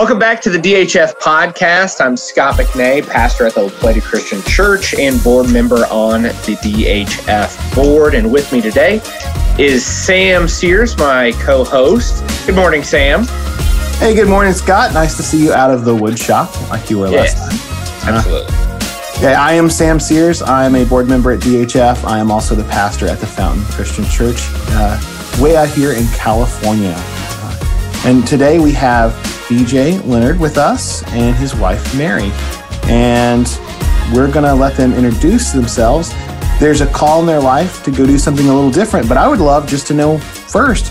Welcome back to the DHF podcast. I'm Scott McNay, pastor at the Lady Christian Church and board member on the DHF board. And with me today is Sam Sears, my co-host. Good morning, Sam. Hey, good morning, Scott. Nice to see you out of the wood shop like you were last time. Absolutely. I am Sam Sears. I'm a board member at DHF. I am also the pastor at the Fountain Christian Church way out here in California. And today we have BJ Leonard with us and his wife, Mary. And we're going to let them introduce themselves. There's a call in their life to go do something a little different, but I would love just to know first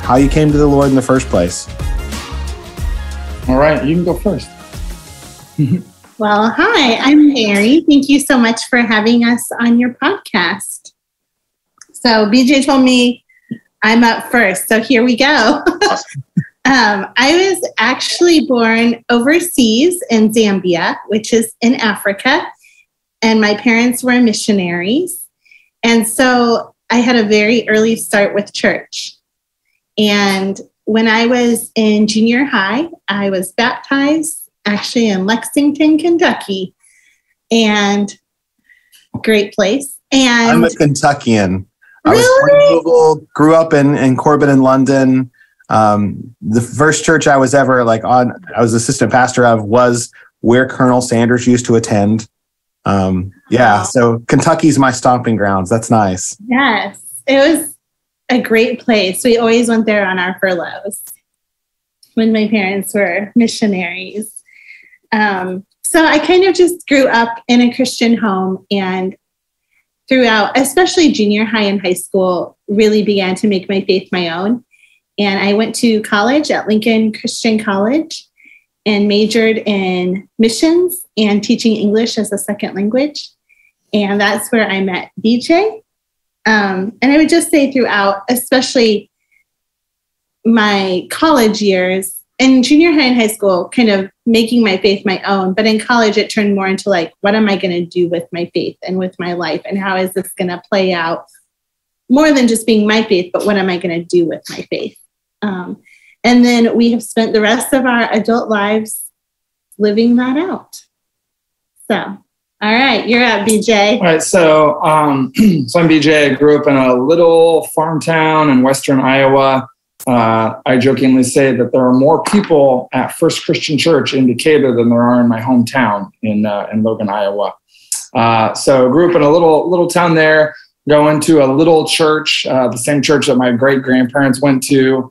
how you came to the Lord in the first place. All right, you can go first. Well, hi, I'm Mary. Thank you so much for having us on your podcast. So BJ told me I'm up first, so here we go. Awesome. I was actually born overseas in Zambia, which is in Africa, and my parents were missionaries. And so I had a very early start with church. And when I was in junior high, I was baptized actually in Lexington, Kentucky, and great place. And I'm a Kentuckian. Really? I was born in Louisville, grew up in Corbin in London. The first church I was ever I was assistant pastor of was where Colonel Sanders used to attend. So Kentucky's my stomping grounds. That's nice. Yes, it was a great place. We always went there on our furloughs when my parents were missionaries. So I kind of just grew up in a Christian home, and throughout, especially junior high and high school, really began to make my faith my own. And I went to college at Lincoln Christian College and majored in missions and teaching English as a second language. And that's where I met BJ. And I would just say throughout, especially my college years, in junior high and high school, kind of making my faith my own. But in college, it turned more into what am I going to do with my faith and with my life? And how is this going to play out? More than just being my faith, but what am I going to do with my faith? And then we have spent the rest of our adult lives living that out. So, all right, you're up, BJ. All right, so I'm BJ. I grew up in a little farm town in western Iowa. I jokingly say that there are more people at First Christian Church in Decatur than there are in my hometown in Logan, Iowa. So grew up in a little town there, going to a little church, the same church that my great-grandparents went to.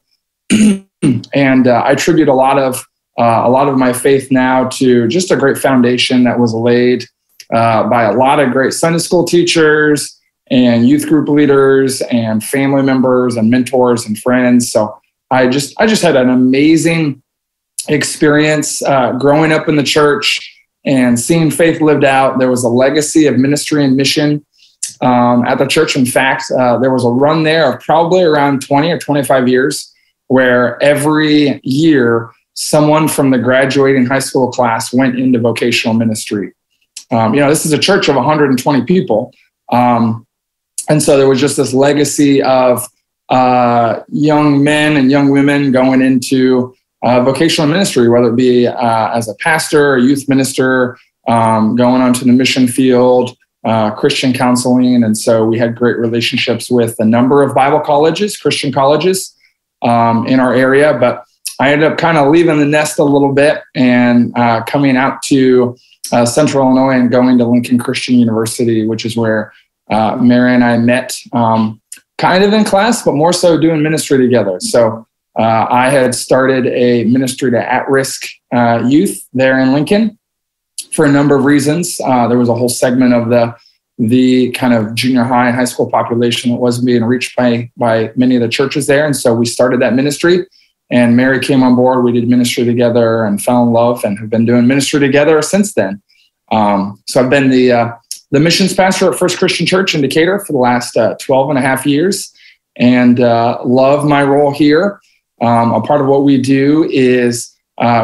And I attribute a lot of my faith now to just a great foundation that was laid by a lot of great Sunday school teachers and youth group leaders and family members and mentors and friends. So I just had an amazing experience growing up in the church and seeing faith lived out. There was a legacy of ministry and mission at the church. In fact, there was a run there of probably around 20 or 25 years where every year someone from the graduating high school class went into vocational ministry. This is a church of 120 people. And so there was just this legacy of young men and young women going into vocational ministry, whether it be as a pastor, a youth minister, going onto the mission field, Christian counseling. And so we had great relationships with a number of Bible colleges, Christian colleges in our area. But I ended up kind of leaving the nest a little bit and coming out to Central Illinois and going to Lincoln Christian University, which is where Mary and I met kind of in class, but more so doing ministry together. So I had started a ministry to at-risk youth there in Lincoln for a number of reasons. There was a whole segment of the kind of junior high and high school population that wasn't being reached by many of the churches there. And so we started that ministry, and Mary came on board. We did ministry together and fell in love and have been doing ministry together since then. So I've been the missions pastor at First Christian Church in Decatur for the last 12 and a half years, and love my role here. A part of what we do is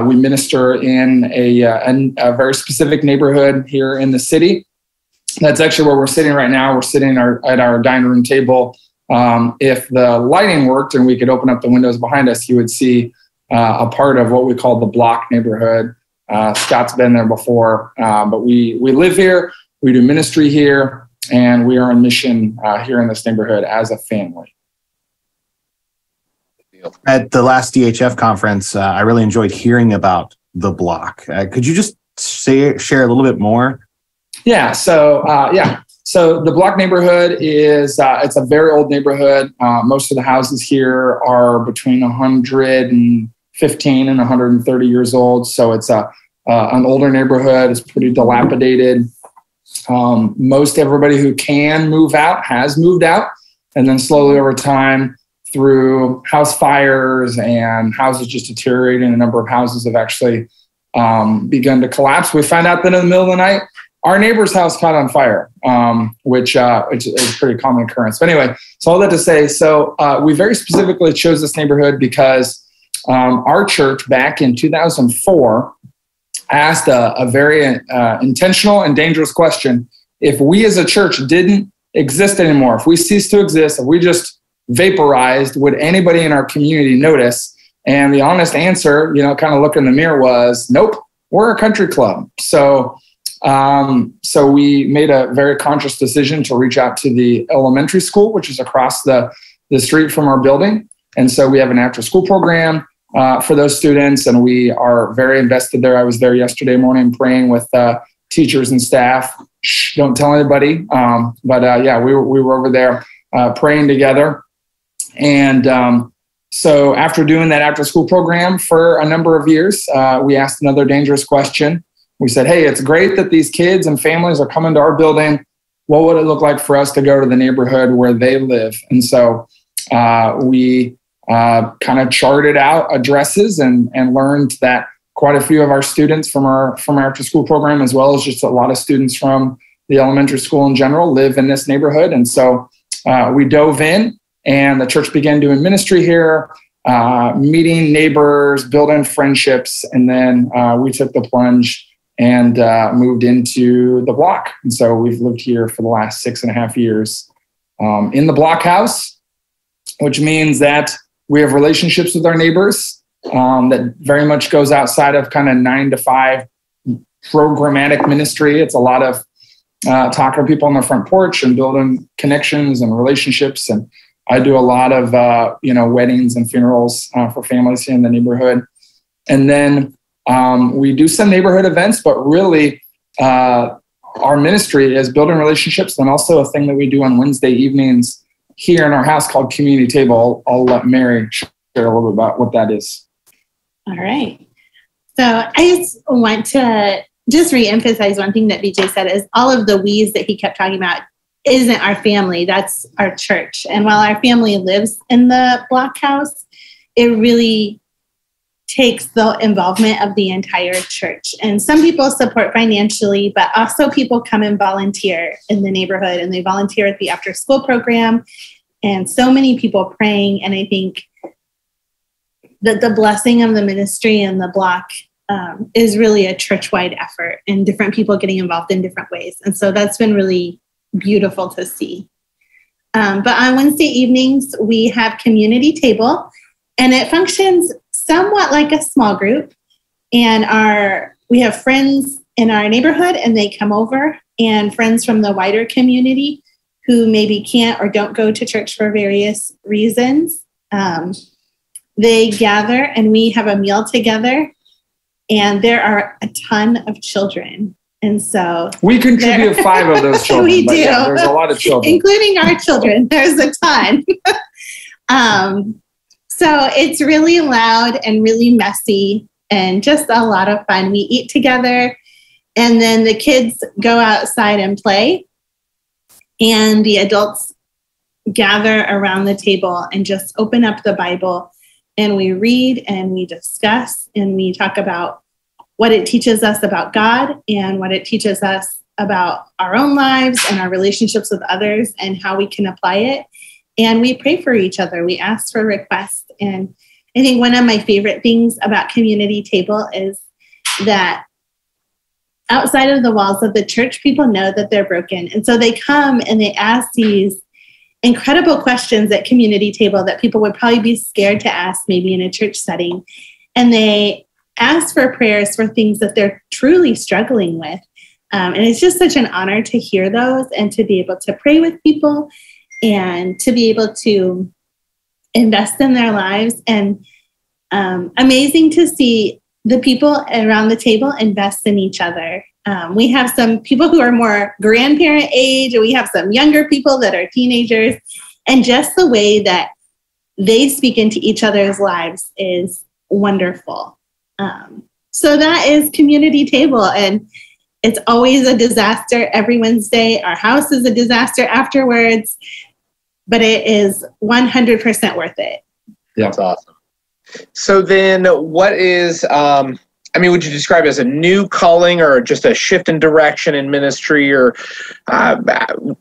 we minister in a very specific neighborhood here in the city. That's actually where we're sitting right now. We're sitting at our dining room table. If the lighting worked and we could open up the windows behind us, you would see a part of what we call the Block neighborhood. Scott's been there before, but we live here, we do ministry here, and we are on mission here in this neighborhood as a family. At the last DHF conference, I really enjoyed hearing about the Block. Could you just share a little bit more? Yeah. So the Block neighborhood is, it's a very old neighborhood. Most of the houses here are between 115 and 130 years old. So it's an older neighborhood. It's pretty dilapidated. Most everybody who can move out has moved out. And then slowly over time, through house fires and houses just deteriorating, a number of houses have actually begun to collapse. We found out that in the middle of the night, our neighbor's house caught on fire, which is a pretty common occurrence. But anyway, so all that to say, we very specifically chose this neighborhood because our church back in 2004 asked a very intentional and dangerous question. If we as a church didn't exist anymore, if we ceased to exist, if we just vaporized, would anybody in our community notice? And the honest answer, kind of look in the mirror, was nope, we're a country club. So we made a very conscious decision to reach out to the elementary school, which is across the street from our building. And so we have an after school program for those students, and we are very invested there. I was there yesterday morning praying with teachers and staff. Shh, don't tell anybody. We were over there praying together. And so after doing that after school program for a number of years, we asked another dangerous question. We said, hey, it's great that these kids and families are coming to our building. What would it look like for us to go to the neighborhood where they live? And so we kind of charted out addresses and learned that quite a few of our students from our after school program, as well as just a lot of students from the elementary school in general, live in this neighborhood. And so we dove in, and the church began doing ministry here, meeting neighbors, building friendships. And then we took the plunge and moved into the Block. And so we've lived here for the last 6.5 years in the Block house, which means that we have relationships with our neighbors that very much goes outside of kind of 9 to 5 programmatic ministry. It's a lot of talking to people on the front porch and building connections and relationships. And I do a lot of, weddings and funerals for families here in the neighborhood. And then we do some neighborhood events, but really our ministry is building relationships, and also a thing that we do on Wednesday evenings here in our house called Community Table. I'll let Mary share a little bit about what that is. All right. So I just want to reemphasize one thing that BJ said is all of the we's that he kept talking about isn't our family, that's our church. And while our family lives in the Block house, it really takes the involvement of the entire church. And some people support financially, but also people come and volunteer in the neighborhood, and they volunteer at the after school program, and so many people praying. And I think that the blessing of the ministry and the Block is really a church-wide effort, and different people getting involved in different ways. And so that's been really beautiful to see. But on Wednesday evenings, we have Community Table, and it functions somewhat like a small group. And we have friends in our neighborhood, and they come over, and friends from the wider community who maybe can't or don't go to church for various reasons. They gather, and we have a meal together, and there are a ton of children. And so we contribute 5 of those children. We do. Yeah, there's a lot of children, including our children. There's a ton. So it's really loud and really messy and just a lot of fun. We eat together, and then the kids go outside and play, and the adults gather around the table and just open up the Bible, and we read and we discuss and we talk about what it teaches us about God and what it teaches us about our own lives and our relationships with others and how we can apply it. And we pray for each other. We ask for requests. And I think one of my favorite things about Community Table is that outside of the walls of the church, people know that they're broken. And so they come and they ask these incredible questions at Community Table that people would probably be scared to ask maybe in a church setting. and they ask for prayers for things that they're truly struggling with. And it's just such an honor to hear those and to be able to pray with people and to be able to invest in their lives. And amazing to see the people around the table invest in each other. We have some people who are more grandparent age, and we have some younger people that are teenagers. And just the way that they speak into each other's lives is wonderful. So that is Community Table. And it's always a disaster every Wednesday. Our house is a disaster afterwards, but it is 100% worth it. Yeah, that's awesome. So then what is, would you describe it as a new calling or just a shift in direction in ministry, or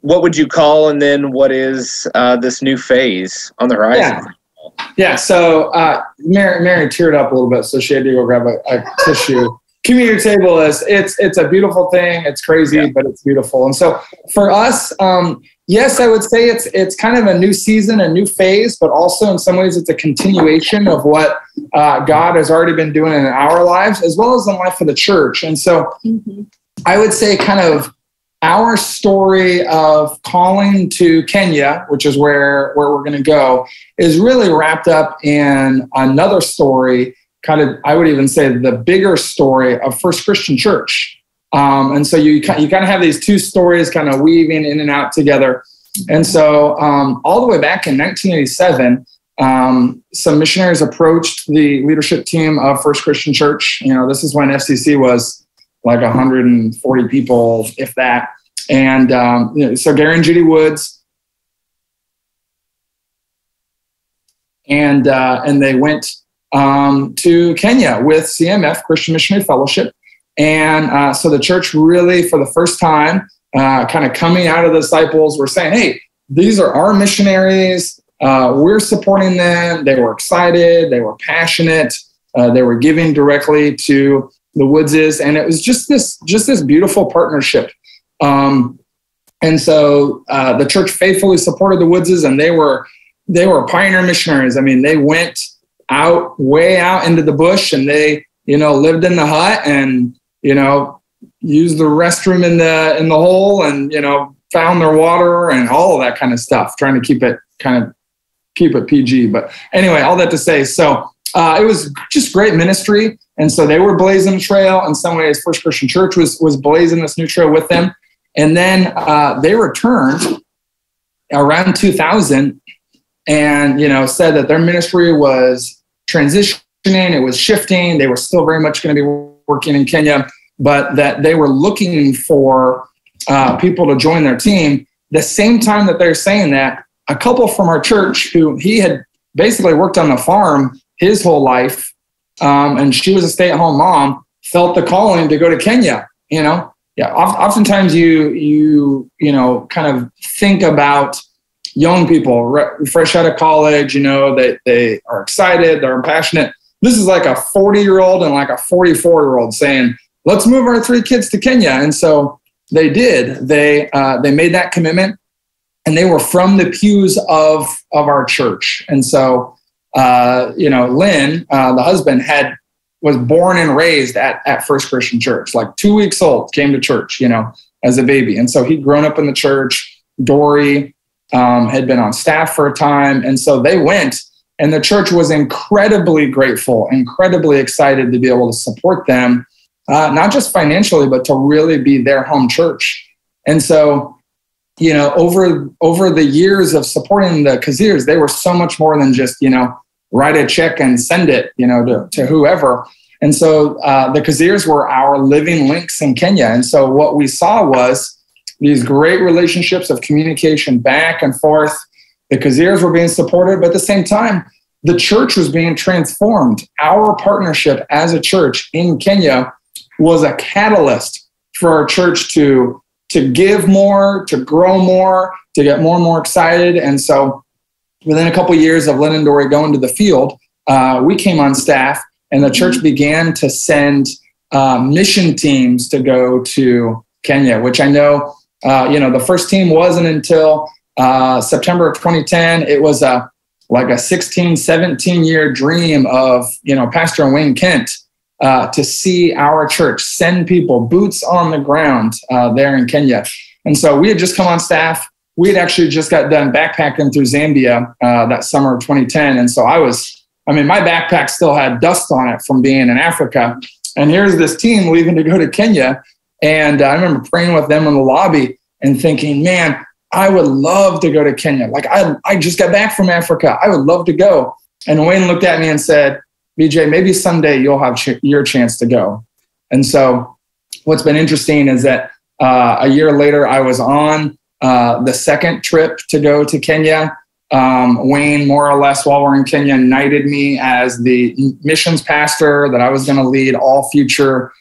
what would you call, and then what is this new phase on the horizon? Yeah. So Mary teared up a little bit, so she had to go grab a tissue. Community Table it's a beautiful thing. It's crazy, but it's beautiful. And so for us, yes, I would say it's kind of a new season, a new phase, but also in some ways it's a continuation of what God has already been doing in our lives, as well as the life of the church. And so I would say kind of our story of calling to Kenya, which is where we're going to go, is really wrapped up in another story, kind of, I would even say the bigger story of First Christian Church. And so you kind of have these two stories kind of weaving in and out together. And so all the way back in 1987, some missionaries approached the leadership team of First Christian Church. This is when FCC was like 140 people, if that. And so Gary and Judy Woods, and they went to Kenya with CMF, Christian Missionary Fellowship. And so the church really, for the first time, kind of coming out of the disciples, were saying, hey, these are our missionaries. We're supporting them. They were excited. They were passionate. They were giving directly to the Woodses. And it was just this beautiful partnership. And so the church faithfully supported the Woodses, and they were pioneer missionaries. I mean, they went way out into the bush, and they, lived in the hut and, used the restroom in the hole, and, found their water and all of that kind of stuff, trying to keep it PG. But anyway, all that to say, so it was just great ministry. And so they were blazing a trail. In some ways, First Christian Church was blazing this new trail with them. And then they returned around 2000 and, said that their ministry was transitioning, it was shifting. They were still very much going to be working in Kenya, but that they were looking for people to join their team. The same time that they're saying that, a couple from our church who he had basically worked on the farm his whole life, and she was a stay-at-home mom, felt the calling to go to Kenya. Oftentimes you kind of think about young people fresh out of college, they are excited, they're passionate. This is like a 40-year-old and like a 44-year-old saying, let's move our 3 kids to Kenya. And so they did. They made that commitment, and they were from the pews of our church. And so, Lynn, the husband, was born and raised at First Christian Church, like 2 weeks old, came to church, as a baby. And so he'd grown up in the church. Dory had been on staff for a time. And so they went, and the church was incredibly grateful, incredibly excited to be able to support them, not just financially, but to really be their home church. And so, over the years of supporting the Kazirs, they were so much more than just, write a check and send it, to whoever. And so the Kazirs were our living links in Kenya. And so what we saw was these great relationships of communication back and forth. The Kazirs were being supported, but at the same time, the church was being transformed. Our partnership as a church in Kenya was a catalyst for our church to give more, to grow more, to get more and more excited. And so within a couple of years of Lynn and Dory going to the field, we came on staff, and the church began to send mission teams to go to Kenya, which I know, the first team wasn't until September of 2010. It was a like a 16, 17-year dream of, Pastor Wayne Kent to see our church send people boots on the ground there in Kenya. And so we had just come on staff. We had actually just got done backpacking through Zambia that summer of 2010. And so my backpack still had dust on it from being in Africa. And here's this team leaving to go to Kenya. And I remember praying with them in the lobby and thinking, man, I would love to go to Kenya. Like I just got back from Africa. I would love to go. And Wayne looked at me and said, BJ, maybe someday you'll have your chance to go. And so what's been interesting is that a year later, I was on the second trip to go to Kenya. Wayne, more or less, while we're in Kenya, knighted me as the missions pastor, that I was going to lead all future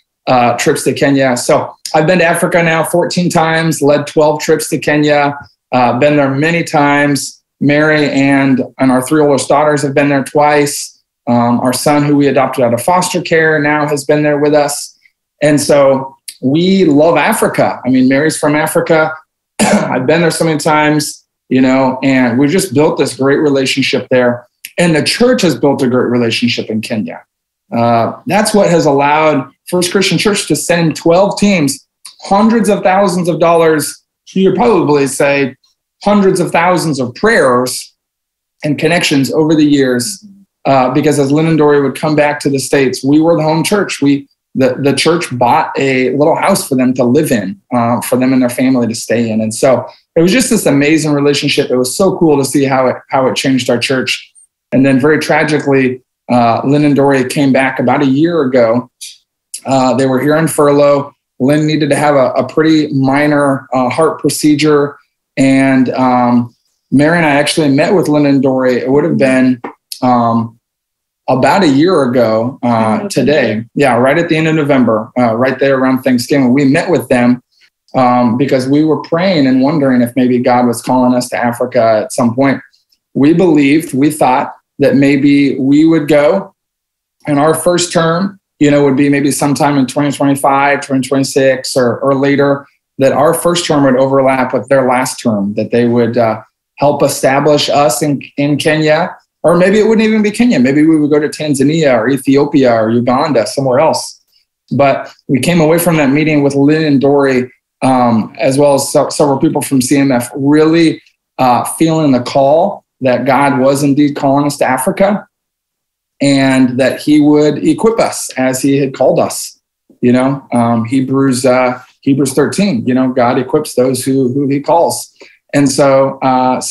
trips to Kenya. So I've been to Africa now 14 times, led 12 trips to Kenya, been there many times. Mary and our 3 oldest daughters have been there twice. Our son, who we adopted out of foster care, now has been there with us. And so we love Africa. I mean, Mary's from Africa. I've been there so many times, and we've just built this great relationship there. And the church has built a great relationship in Kenya. That's what has allowed First Christian Church to send 12 teams, hundreds of thousands of dollars. You'd probably say hundreds of thousands of prayers and connections over the years. Because as Lynn and Dory would come back to the States, we were the home church. The church bought a little house for them to live in, for them and their family to stay in. And so it was just this amazing relationship. It was so cool to see how it changed our church. And then very tragically, Lynn and Dory came back about a year ago. They were here on furlough. Lynn needed to have a pretty minor heart procedure. And Mary and I actually met with Lynn and Dory. It would have been about a year ago today. Yeah, right at the end of November, right there around Thanksgiving. We met with them because we were praying and wondering if maybe God was calling us to Africa at some point. We thought that maybe we would go, and our first term, would be maybe sometime in 2025, 2026 or later, that our first term would overlap with their last term, that they would help establish us in Kenya. Or maybe it wouldn't even be Kenya. Maybe we would go to Tanzania or Ethiopia or Uganda, somewhere else. But we came away from that meeting with Lynn and Dory, as well as several people from CMF, really feeling the call that God was indeed calling us to Africa, and that he would equip us as he had called us. Hebrews 13, God equips those who he calls. And so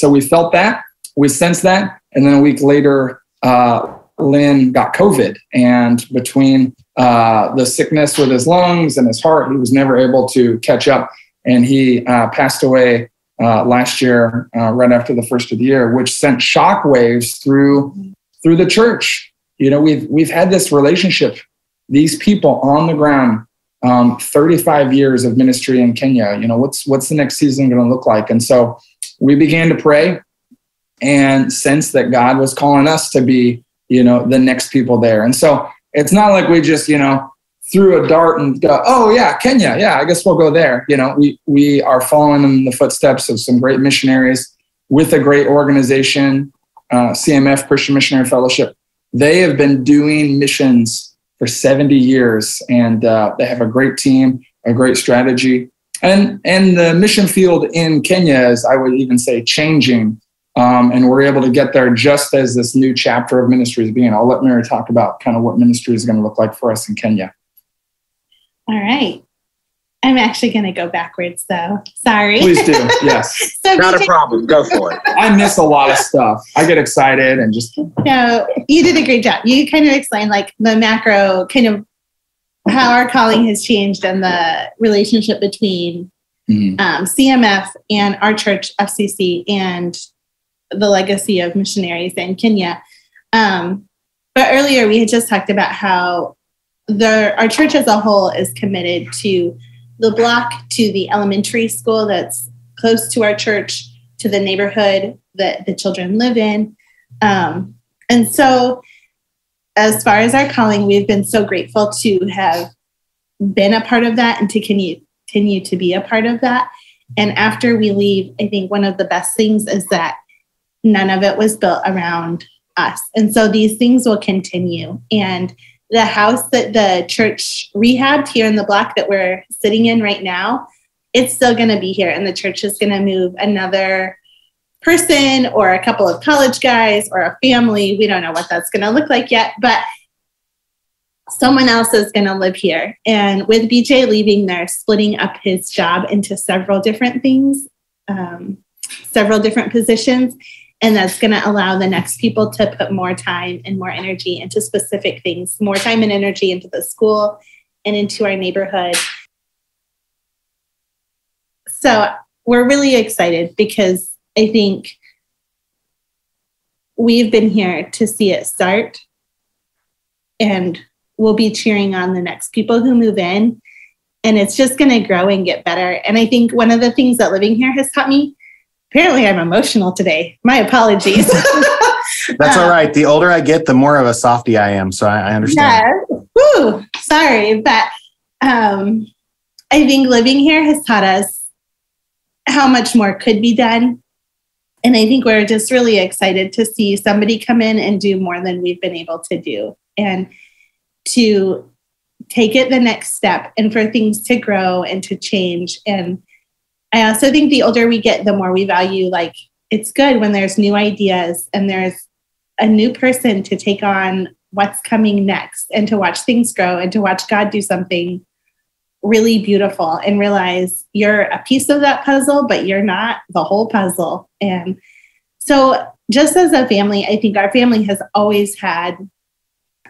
we felt that, we sensed that. And then a week later, Lynn got COVID. And between the sickness with his lungs and his heart, he was never able to catch up. And he passed away last year, right after the first of the year, which sent shockwaves through the church. We've had this relationship, these people on the ground, 35 years of ministry in Kenya. What's the next season going to look like? And so we began to pray and sense that God was calling us to be, the next people there. And so it's not like we just, threw a dart and go, oh yeah, Kenya. Yeah, I guess we'll go there. We are following in the footsteps of some great missionaries with a great organization, CMF, Christian Missionary Fellowship. They have been doing missions for 70 years, and they have a great team, a great strategy. And the mission field in Kenya is, I would even say, changing. And we're able to get there just as this new chapter of ministry is beginning. I'll let Mary talk about kind of what ministry is going to look like for us in Kenya. All right. I'm actually going to go backwards, though. Sorry. Please do. Yes. So not a problem. Go for it. I miss a lot of stuff. I get excited and just. No, you did a great job. You kind of explained like the macro, kind of how our calling has changed and the relationship between CMF and our church, FCC, and the legacy of missionaries in Kenya. But earlier we had just talked about how our church as a whole is committed to the block, to the elementary school that's close to our church, to the neighborhood that the children live in. And so as far as our calling, we've been so grateful to have been a part of that and to continue to be a part of that. And after we leave, I think one of the best things is that none of it was built around us. And so these things will continue. And the house that the church rehabbed here in the block that we're sitting in right now, it's still going to be here. And the church is going to move another person or a couple of college guys or a family. We don't know what that's going to look like yet, but someone else is going to live here. And with BJ leaving, they're splitting up his job into several different things, several different positions. And that's going to allow the next people to put more time and more energy into specific things, more time and energy into the school and into our neighborhood. So we're really excited because I think we've been here to see it start, and we'll be cheering on the next people who move in, and it's just going to grow and get better. And I think one of the things that living here has taught me, apparently I'm emotional today. My apologies. That's all right. The older I get, the more of a softie I am. So I understand. Yeah. Woo, sorry. But I think living here has taught us how much more could be done. And I think we're just really excited to see somebody come in and do more than we've been able to do, and to take it the next step, and for things to grow and to change. And I also think the older we get, the more we value, like, it's good when there's new ideas and there's a new person to take on what's coming next, and to watch things grow and to watch God do something really beautiful and realize you're a piece of that puzzle, but you're not the whole puzzle. And so just as a family, I think our family has always had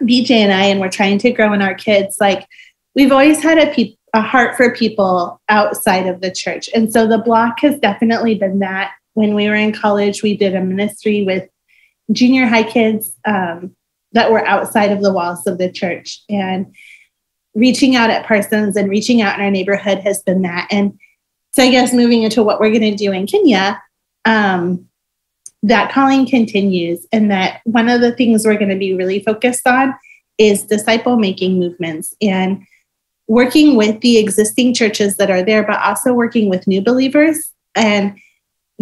BJ and I, and we're trying to grow in our kids. Like, we've always had a heart for people outside of the church. And so the block has definitely been that. When we were in college, we did a ministry with junior high kids that were outside of the walls of the church. And reaching out at Parsons and reaching out in our neighborhood has been that. And so I guess moving into what we're going to do in Kenya, that calling continues. And that one of the things we're going to be really focused on is disciple-making movements, and working with the existing churches that are there, but also working with new believers, and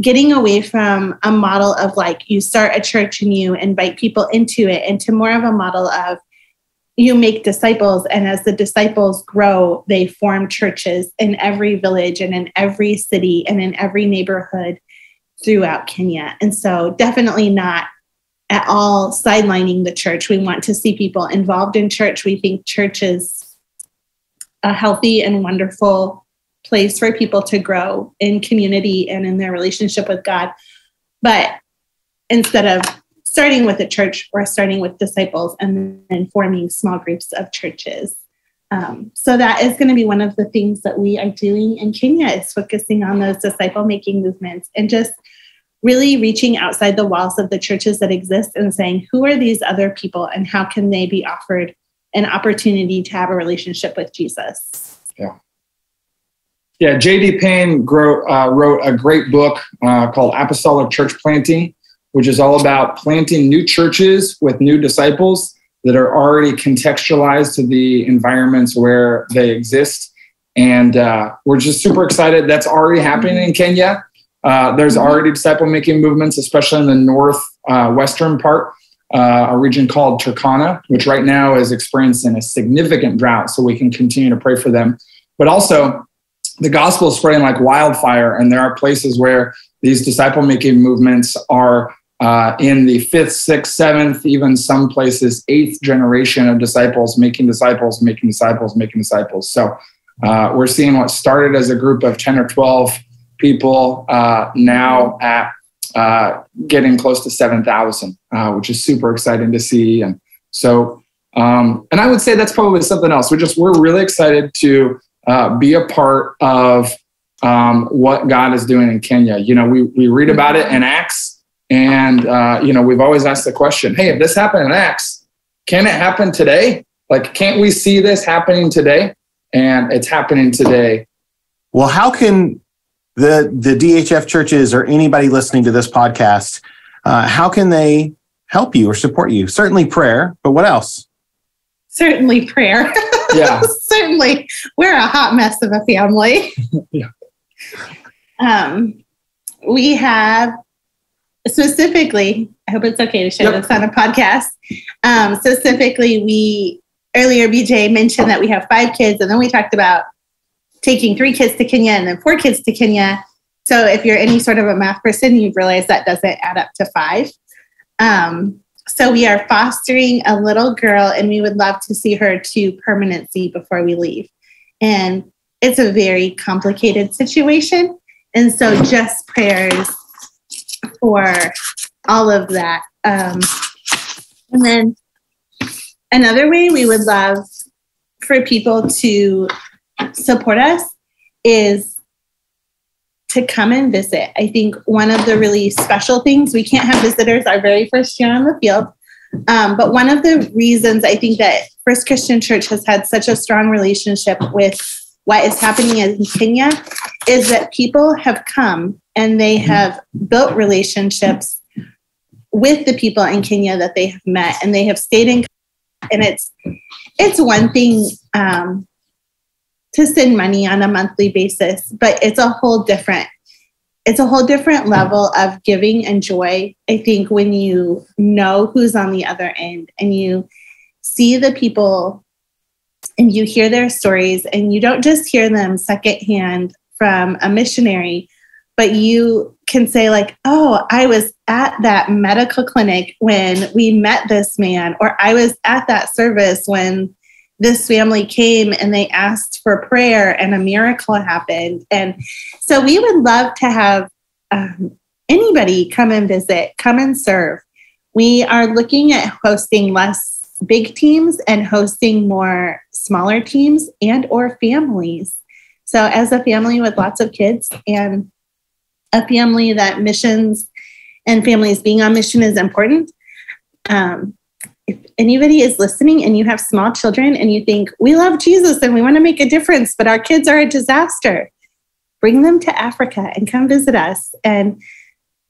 getting away from a model of like, you start a church and you invite people into it, into more of a model of you make disciples, and as the disciples grow, they form churches in every village and in every city and in every neighborhood throughout Kenya. And so definitely not at all sidelining the church. We want to see people involved in church. We think church is a healthy and wonderful place for people to grow in community and in their relationship with God. But instead of starting with a church, we're starting with disciples and then forming small groups of churches. So that is going to be one of the things that we are doing in Kenya, is focusing on those disciple-making movements and just really reaching outside the walls of the churches that exist and saying, who are these other people and how can they be offered an opportunity to have a relationship with Jesus? Yeah. J.D. Payne wrote a great book called Apostolic Church Planting, which is all about planting new churches with new disciples that are already contextualized to the environments where they exist. And we're just super excited. That's already happening in Kenya. There's already disciple-making movements, especially in the northwestern part, a region called Turkana, which right now is experiencing a significant drought. So we can continue to pray for them. But also, the gospel is spreading like wildfire. And there are places where these disciple-making movements are in the 5th, 6th, 7th, even some places 8th generation of disciples, making disciples, making disciples, making disciples. So we're seeing what started as a group of 10 or 12 people now at getting close to 7,000, which is super exciting to see. And so, and I would say that's probably something else. We're really excited to be a part of what God is doing in Kenya. You know, we read about it in Acts. And, we've always asked the question, hey, if this happened in Acts, can it happen today? Like, can't we see this happening today? And it's happening today. Well, how can the DHF churches or anybody listening to this podcast, how can they help you or support you? Certainly prayer, but what else? Certainly prayer. Yeah. Certainly. We're a hot mess of a family. Yeah. We have specifically, I hope it's okay to share this on a podcast. Specifically, earlier BJ mentioned that we have 5 kids, and then we talked about taking 3 kids to Kenya and then 4 kids to Kenya. So if you're any sort of a math person, you've realized that doesn't add up to 5. So we are fostering a little girl, and we would love to see her to permanency before we leave. And it's a very complicated situation. And so just prayers for all of that. And then another way we would love for people to support us is to come and visit. I think one of the really special things, we can't have visitors our very first year on the field. But one of the reasons I think that First Christian Church has had such a strong relationship with what is happening in Kenya is that people have come and they have built relationships with the people in Kenya that they have met, and they have stayed in. And it's one thing to send money on a monthly basis, but it's a whole different level of giving and joy. I think when you know who's on the other end and you see the people and you hear their stories, and you don't just hear them secondhand from a missionary, but you can say like, oh, I was at that medical clinic when we met this man, or I was at that service when this family came and they asked for prayer and a miracle happened. And so we would love to have anybody come and visit, come and serve. We are looking at hosting less big teams and hosting more smaller teams and or families. So as a family with lots of kids and a family that missions and families being on mission is important. If anybody is listening and you have small children and you think, we love Jesus and we want to make a difference, but our kids are a disaster, bring them to Africa and come visit us and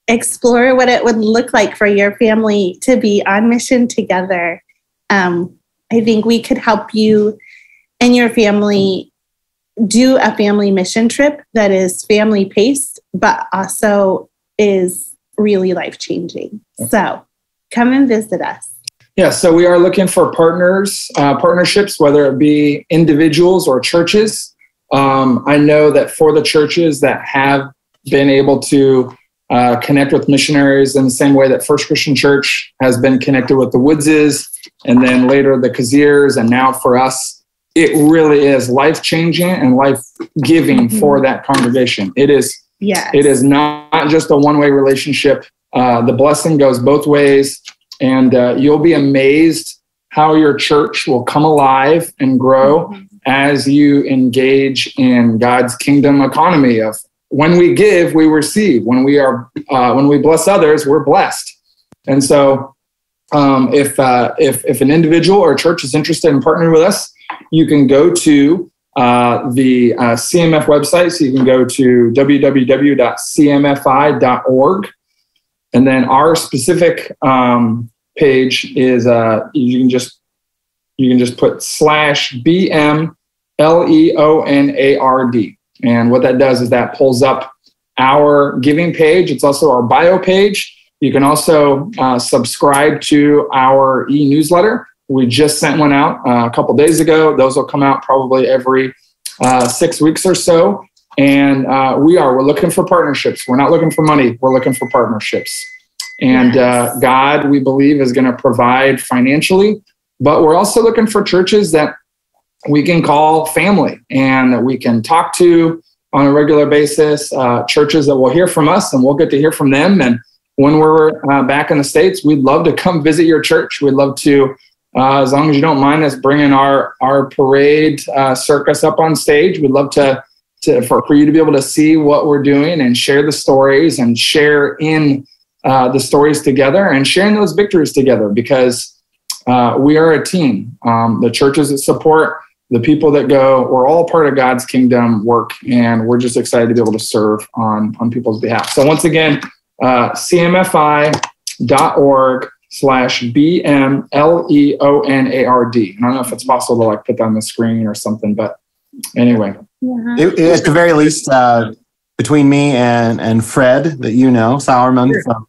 explore what it would look like for your family to be on mission together. I think we could help you and your family do a family mission trip that is family paced, but also is really life-changing. So come and visit us. Yeah, so we are looking for partnerships, whether it be individuals or churches. I know that for the churches that have been able to connect with missionaries in the same way that First Christian Church has been connected with the Woodses, and then later the Sears, and now for us, it really is life-changing and life-giving for that congregation. It is not just a one-way relationship. The blessing goes both ways, and you'll be amazed how your church will come alive and grow as you engage in God's kingdom economy of when we give, we receive. When we bless others, we're blessed. And so if an individual or a church is interested in partnering with us, you can go to the CMF website. So you can go to www.cmfi.org. And then our specific page is you can just put /BMLEONARD. And what that does is that pulls up our giving page. It's also our bio page. You can also subscribe to our e-newsletter. We just sent one out a couple days ago. Those will come out probably every 6 weeks or so. And we're looking for partnerships. We're not looking for money. We're looking for partnerships. And God, we believe, is going to provide financially. But we're also looking for churches that we can call family and that we can talk to on a regular basis, churches that will hear from us and we'll get to hear from them. And when we're back in the States, we'd love to come visit your church. We'd love to, as long as you don't mind us bringing our parade circus up on stage, we'd love for you to be able to see what we're doing and share the stories and share in the stories together and sharing those victories together, because we are a team. The churches that support, the people that go, we're all part of God's kingdom work, and we're just excited to be able to serve on people's behalf. So once again, cmfi.org/BMLEONARD. And I don't know if it's possible to put that on the screen or something, but anyway. At the very least, between me and Fred, that Sauerman from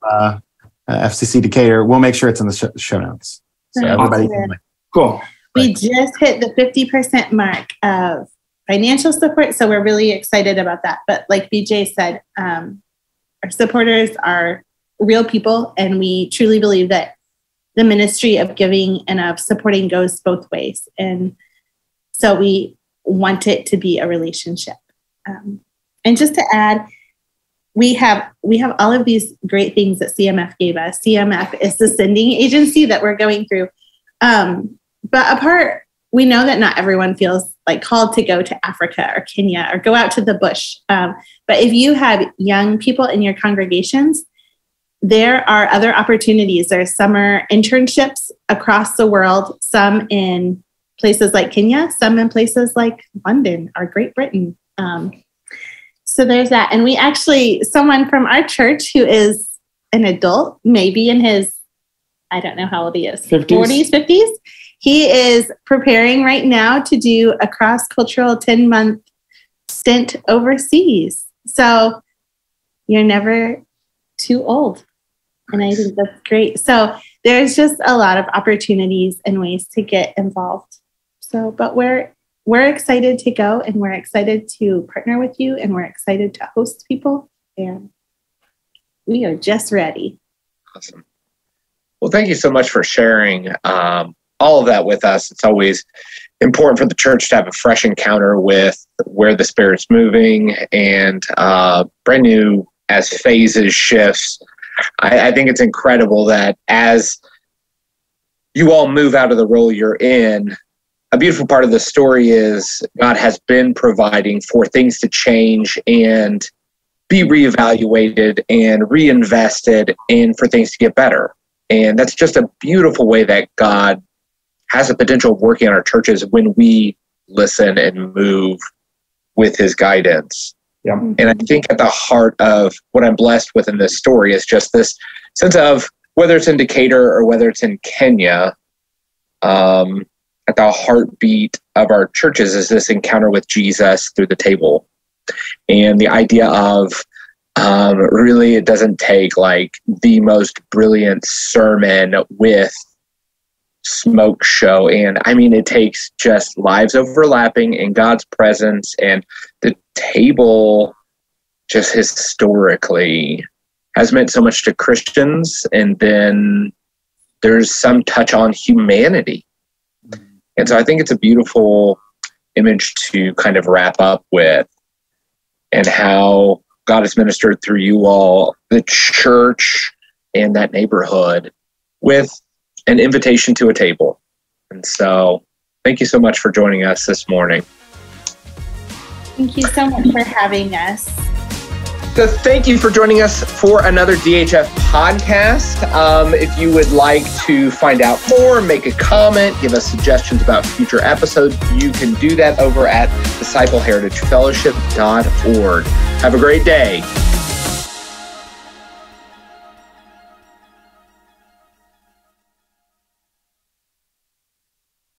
FCC Decatur, we'll make sure it's in the show notes. So everybody can. Cool. We just hit the 50% mark of financial support, so we're really excited about that. But like BJ said, our supporters are real people, and we truly believe that the ministry of giving and of supporting goes both ways. And so we want it to be a relationship. And just to add, we have all of these great things that CMF gave us. CMF is the sending agency that we're going through. But we know that not everyone feels like called to go to Africa or Kenya or go out to the bush. But if you have young people in your congregations, there are other opportunities. There are summer internships across the world, some in places like Kenya, some in places like London or Great Britain. So there's that. And we actually, someone from our church who is an adult, maybe in his, I don't know how old he is, 40s, 50s. He is preparing right now to do a cross-cultural 10-month stint overseas. So you're never too old. And I think that's great. So there's just a lot of opportunities and ways to get involved. So, but we're excited to go, and we're excited to partner with you, and we're excited to host people, and we are just ready. Awesome. Well, thank you so much for sharing all of that with us. It's always important for the church to have a fresh encounter with where the Spirit's moving, and brand new as phases shifts. I think it's incredible that as you all move out of the role you're in, a beautiful part of the story is God has been providing for things to change and be reevaluated and reinvested, and for things to get better. And that's just a beautiful way that God has the potential of working in our churches when we listen and move with his guidance. Yeah. And I think at the heart of what I'm blessed with in this story is just this sense of, whether it's in Decatur or whether it's in Kenya, at the heartbeat of our churches is this encounter with Jesus through the table. And the idea of really, it doesn't take like the most brilliant sermon with smoke show. And I mean, it takes just lives overlapping in God's presence, and the table just historically has meant so much to Christians. And then there's some touch on humanity. And so I think it's a beautiful image to kind of wrap up with, and how God has ministered through you all, the church and that neighborhood, with an invitation to a table. And so thank you so much for joining us this morning. Thank you so much for having us. So thank you for joining us for another DHF podcast. If you would like to find out more, make a comment, give us suggestions about future episodes, you can do that over at discipleheritagefellowship.org. Have a great day.